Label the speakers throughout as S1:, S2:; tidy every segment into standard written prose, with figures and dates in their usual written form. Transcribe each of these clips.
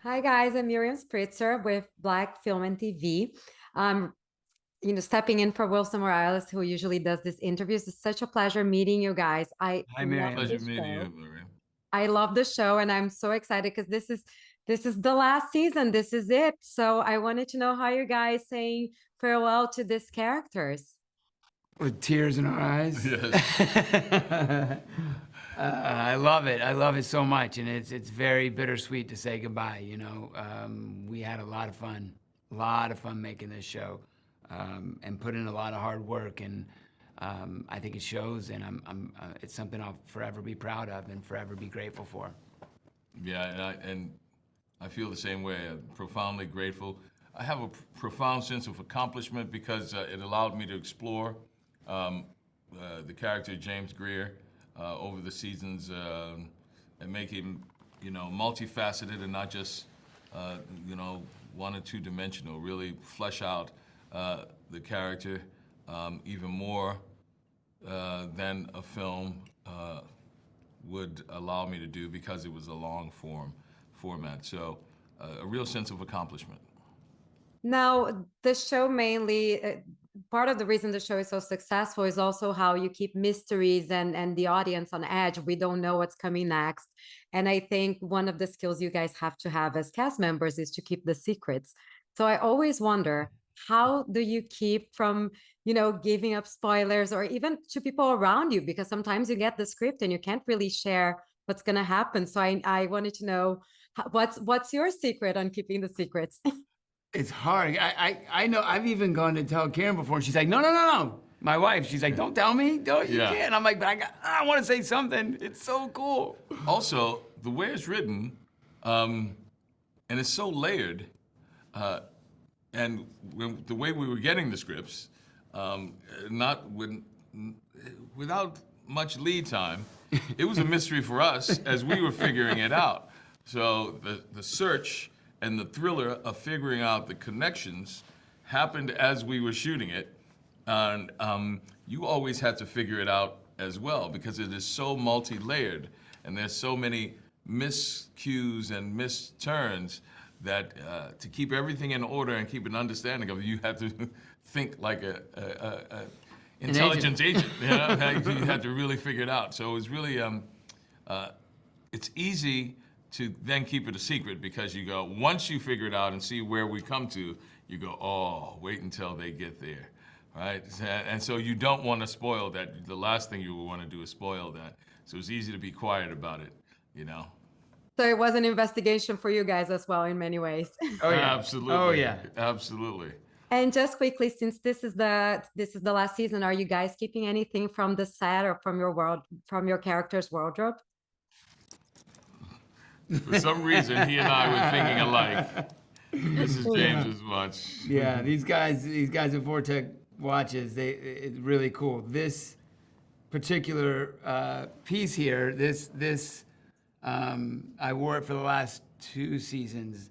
S1: Hi guys, I'm Miriam Spritzer with Black Film and TV. Um, stepping in for Wilson Morales, who usually does these interviews. It's such a pleasure meeting you guys. I
S2: Hi,
S1: love
S2: Miriam.
S1: the
S3: Pleasure meeting you,
S1: show.
S3: Miriam.
S1: I love the show, and I'm so excited because this is the last season. This is it. So I wanted to know how you guys saying farewell to these characters.
S2: With tears in our eyes.
S3: Yes.
S2: I love it. I love it so much, and it's very bittersweet to say goodbye. We had a lot of fun making this show, and put in a lot of hard work, and I think it shows. And it's something I'll forever be proud of and forever be grateful for.
S3: Yeah, and I feel the same way. I'm profoundly grateful. I have a profound sense of accomplishment because it allowed me to explore the character James Greer over the seasons and make him, multifaceted and not just, one or two dimensional. Really flesh out the character even more than a film would allow me to do because it was a long format. So a real sense of accomplishment.
S1: Now, the show mainly, part of the reason the show is so successful is also how you keep mysteries and the audience on edge. We don't know what's coming next. And I think one of the skills you guys have to have as cast members is to keep the secrets. So I always wonder, how do you keep from, giving up spoilers or even to people around you? Because sometimes you get the script and you can't really share what's going to happen. So I wanted to know what's your secret on keeping the secrets?
S2: It's hard. I know. I've even gone to tell Karen before, and she's like, no. My wife, she's like, don't tell me. Don't you can't. I'm like, but I want to say something. It's so cool.
S3: Also, the way it's written, and it's so layered, and the way we were getting the scripts, without much lead time, it was a mystery for us as we were figuring it out. So the search and the thriller of figuring out the connections happened as we were shooting it, and you always had to figure it out as well because it is so multi-layered and there's so many miscues and misturns that to keep everything in order and keep an understanding of it, you had to think like a intelligence agent. You had to really figure it out. So it was really, it's easy to then keep it a secret because you go, once you figure it out and see where we come to, you go, oh, wait until they get there, right? And so you don't want to spoil that. The last thing you would want to do is spoil that. So it's easy to be quiet about it,
S1: So it was an investigation for you guys as well in many ways.
S2: Oh yeah.
S3: Absolutely.
S2: Oh yeah.
S3: Absolutely.
S1: And just quickly, since this is the last season, are you guys keeping anything from the set or from your character's wardrobe?
S3: For some reason, he and I were thinking alike. This is James's watch.
S2: Yeah, these guys at Vortex watches, it's really cool. This particular piece here, I wore it for the last 2 seasons.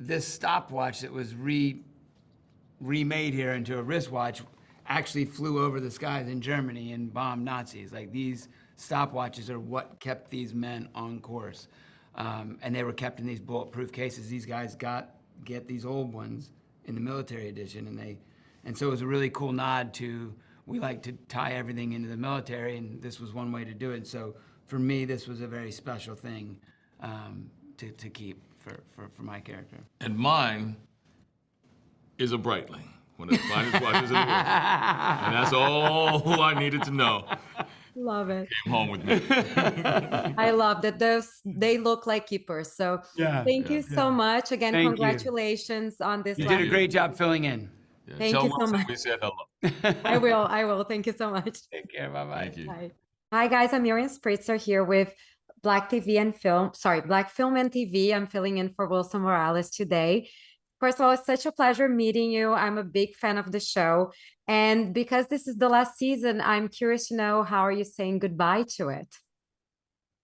S2: This stopwatch that was remade here into a wristwatch actually flew over the skies in Germany and bombed Nazis. Like, these stopwatches are what kept these men on course. And they were kept in these bulletproof cases. These guys get these old ones in the military edition, and so it was a really cool nod to, we like to tie everything into the military, and this was one way to do it. So for me, this was a very special thing to keep for my character.
S3: And mine is a Breitling, one of the finest watches in the world. And that's all I needed to know.
S1: Love it.
S3: Came home with me.
S1: I love that they look like keepers. So thank you so much. Again,
S2: Thank you.
S1: congratulations on this.
S2: You did a great job filling in.
S3: Yeah,
S1: Thank
S3: tell
S1: you so
S3: Wilson
S1: much.
S3: we said hello.
S1: I will. Thank you so much.
S2: Take care. Bye-bye.
S3: Thank you.
S1: Bye. Hi guys, I'm Miriam Spritzer here with Black Film and TV. I'm filling in for Wilson Morales today. First of all, it's such a pleasure meeting you. I'm a big fan of the show. And because this is the last season, I'm curious to know, how are you saying goodbye to it?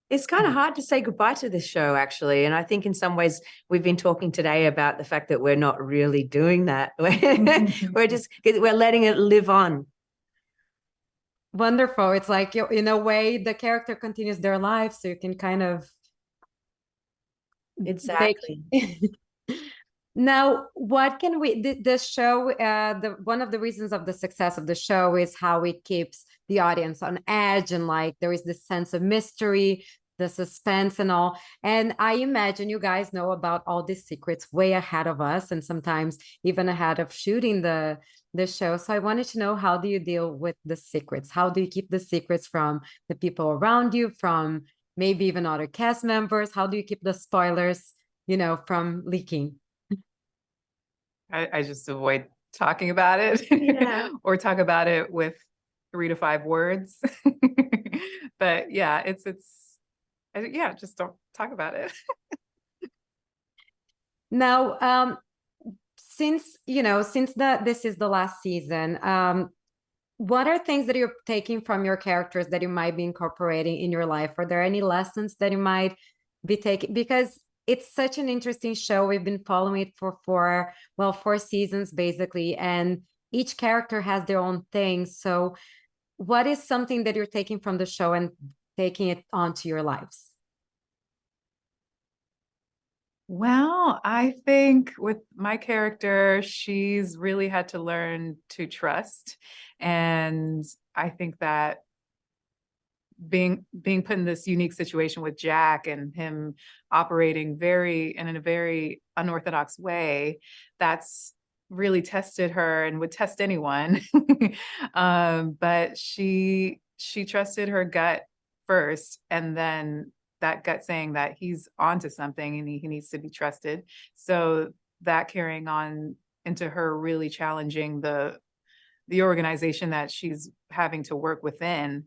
S4: It's kind of hard to say goodbye to this show, actually. And I think in some ways we've been talking today about the fact that we're not really doing that. We're letting it live on.
S1: Wonderful. It's like, in a way, the character continues their life, so you can kind of
S4: Exactly.
S1: Now, what can we, the show, one of the reasons of the success of the show is how it keeps the audience on edge, and like there is this sense of mystery, the suspense and all. And I imagine you guys know about all these secrets way ahead of us, and sometimes even ahead of shooting the show. So I wanted to know, how do you deal with the secrets? How do you keep the secrets from the people around you, from maybe even other cast members? How do you keep the spoilers, from leaking?
S5: I just avoid talking about it
S4: Yeah.
S5: or talk about it with 3 to 5 words. But yeah, just don't talk about it.
S1: Now, since this is the last season, what are things that you're taking from your characters that you might be incorporating in your life? Are there any lessons that you might be taking? Because it's such an interesting show. We've been following it for 4 seasons basically, and each character has their own thing. So what is something that you're taking from the show and taking it onto your lives?
S5: Well, I think with my character, she's really had to learn to trust. And I think that being put in this unique situation with Jack and him operating in a very unorthodox way, that's really tested her and would test anyone. But she trusted her gut first, and then that gut saying that he's onto something and he needs to be trusted. So that carrying on into her really challenging the organization that she's having to work within.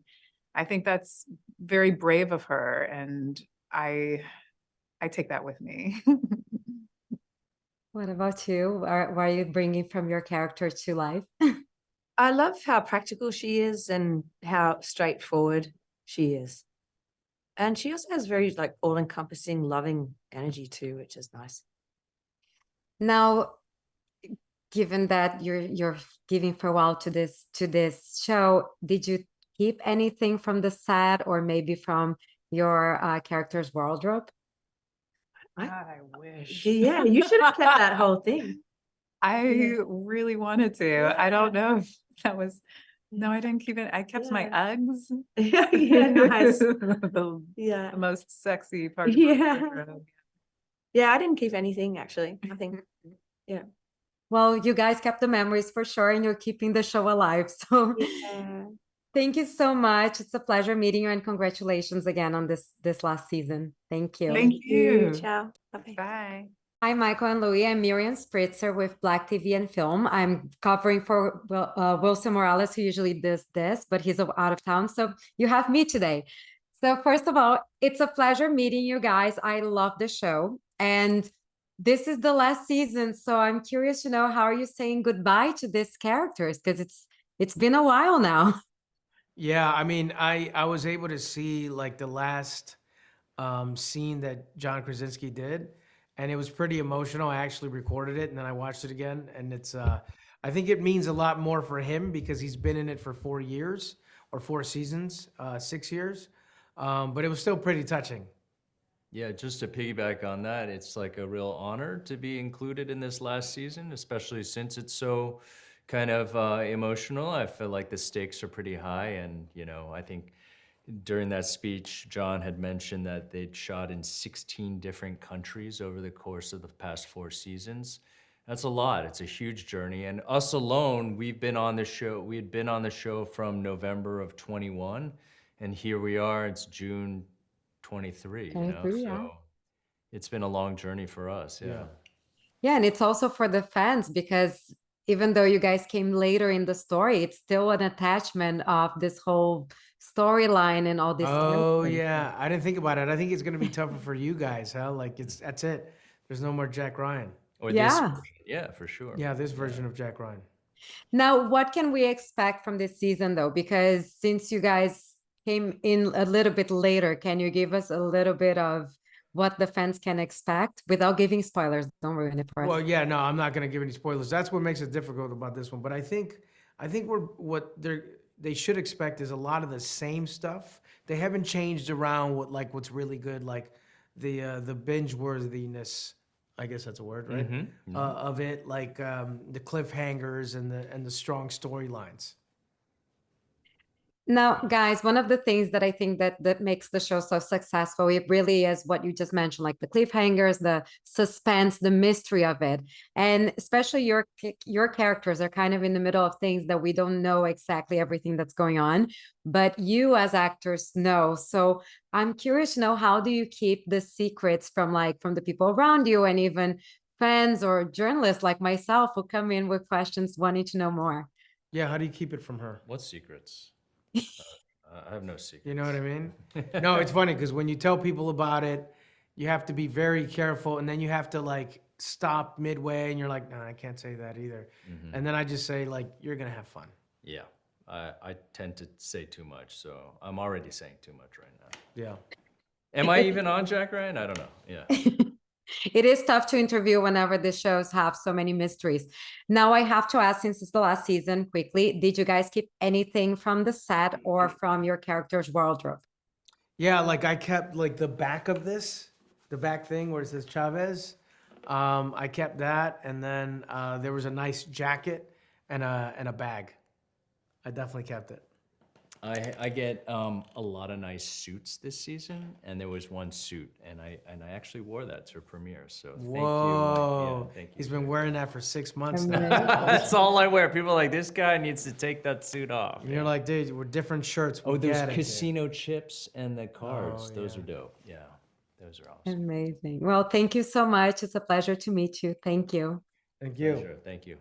S5: I think that's very brave of her, and I take that with me.
S1: What about you? What are you bringing from your character to life?
S4: I love how practical she is and how straightforward she is. And she also has very like all-encompassing, loving energy too, which is nice.
S1: Now, given that you're giving farewell to this show, did you keep anything from the set, or maybe from your character's wardrobe?
S5: I wish.
S4: Yeah, you should have kept that whole thing.
S5: I really wanted to.
S4: Yeah.
S5: I don't know if that was. No, I didn't keep it. I kept my
S4: Yeah.
S5: Uggs.
S4: Yeah, nice.
S5: the
S4: Yeah.
S5: most sexy part.
S4: Yeah. Yeah, I didn't keep anything actually. Nothing. Yeah.
S1: Well, you guys kept the memories for sure, and you're keeping the show alive. So
S4: Yeah.
S1: thank you so much. It's a pleasure meeting you, and congratulations again on this last season. Thank you.
S5: Thank you.
S4: Ciao. Bye.
S5: Bye.
S1: Hi, Michael and Louis. I'm Miriam Spritzer with Black TV and Film. I'm covering for Wilson Morales, who usually does this, but he's out of town. So you have me today. So first of all, it's a pleasure meeting you guys. I love the show. And this is the last season. So I'm curious to know, how are you saying goodbye to these characters? Because it's been a while now.
S6: Yeah, I mean, I was able to see like the last scene that John Krasinski did, and it was pretty emotional. I actually recorded it and then I watched it again, and it's I think it means a lot more for him because he's been in it for 4 years or 4 seasons, 6 years, but it was still pretty touching.
S7: Yeah, just to piggyback on that, it's like a real honor to be included in this last season, especially since it's so kind of emotional. I feel like the stakes are pretty high, and I think during that speech, John had mentioned that they'd shot in 16 different countries over the course of the past 4 seasons. That's a lot. It's a huge journey. And us alone, we've been on the show. We had been on the show from November of 21, and here we are. It's June 23.
S1: 23, yeah.
S7: So it's been a long journey for us. Yeah.
S1: Yeah, and it's also for the fans, because even though you guys came later in the story, it's still an attachment of this whole storyline and all this.
S6: Oh yeah, I didn't think about it. I think it's gonna be tougher for you guys, huh? Like that's it. There's no more Jack Ryan.
S7: Or
S1: Yeah.
S7: Yeah, for sure.
S6: Yeah, this version of Jack Ryan.
S1: Now, what can we expect from this season, though? Because since you guys came in a little bit later, can you give us a little bit of what the fans can expect without giving spoilers? Don't ruin it for us.
S6: Well, yeah, no, I'm not gonna give any spoilers. That's what makes it difficult about this one. But I think they should expect is a lot of the same stuff. They haven't changed around what's really good. Like the binge worthiness. I guess that's a word, right? Of it, like the cliffhangers and the strong storylines.
S1: Now, guys, one of the things that I think that makes the show so successful, it really is what you just mentioned, like the cliffhangers, the suspense, the mystery of it. And especially your characters are kind of in the middle of things that we don't know exactly everything that's going on, but you as actors know. So I'm curious to know, how do you keep the secrets from the people around you, and even fans or journalists like myself who come in with questions wanting to know more?
S6: Yeah, how do you keep it from her?
S7: What secrets? I have no secrets.
S6: You know what I mean? No, it's funny because when you tell people about it, you have to be very careful, and then you have to like stop midway, and you're like, no, I can't say that either. And then I just say like, you're gonna have fun.
S7: Yeah, I tend to say too much, so I'm already saying too much right now.
S6: Yeah.
S7: Am I even on Jack Ryan? I don't know. Yeah.
S1: It is tough to interview whenever the shows have so many mysteries. Now, I have to ask, since it's the last season, quickly, did you guys keep anything from the set or from your character's wardrobe?
S6: Yeah, like I kept like the back of this, the back thing where it says Chavez. I kept that, and then there was a nice jacket and a bag. I definitely kept it.
S7: I get a lot of nice suits this season, and there was one suit, and I actually wore that to premiere. So thank you.
S6: Whoa,
S7: Yeah, thank you.
S6: he's been wearing that for 6 months now.
S7: That's all I wear. People are like, this guy needs to take that suit off.
S6: And you're like, dude, we're different shirts.
S7: Oh,
S6: We
S7: those
S6: get it, dude.
S7: casino chips and the cards.
S6: Oh,
S7: Those
S6: yeah.
S7: are dope. Yeah, those are awesome.
S1: Amazing. Well, thank you so much. It's a pleasure to meet you. Thank you.
S6: Thank you.
S7: Pleasure. Thank you.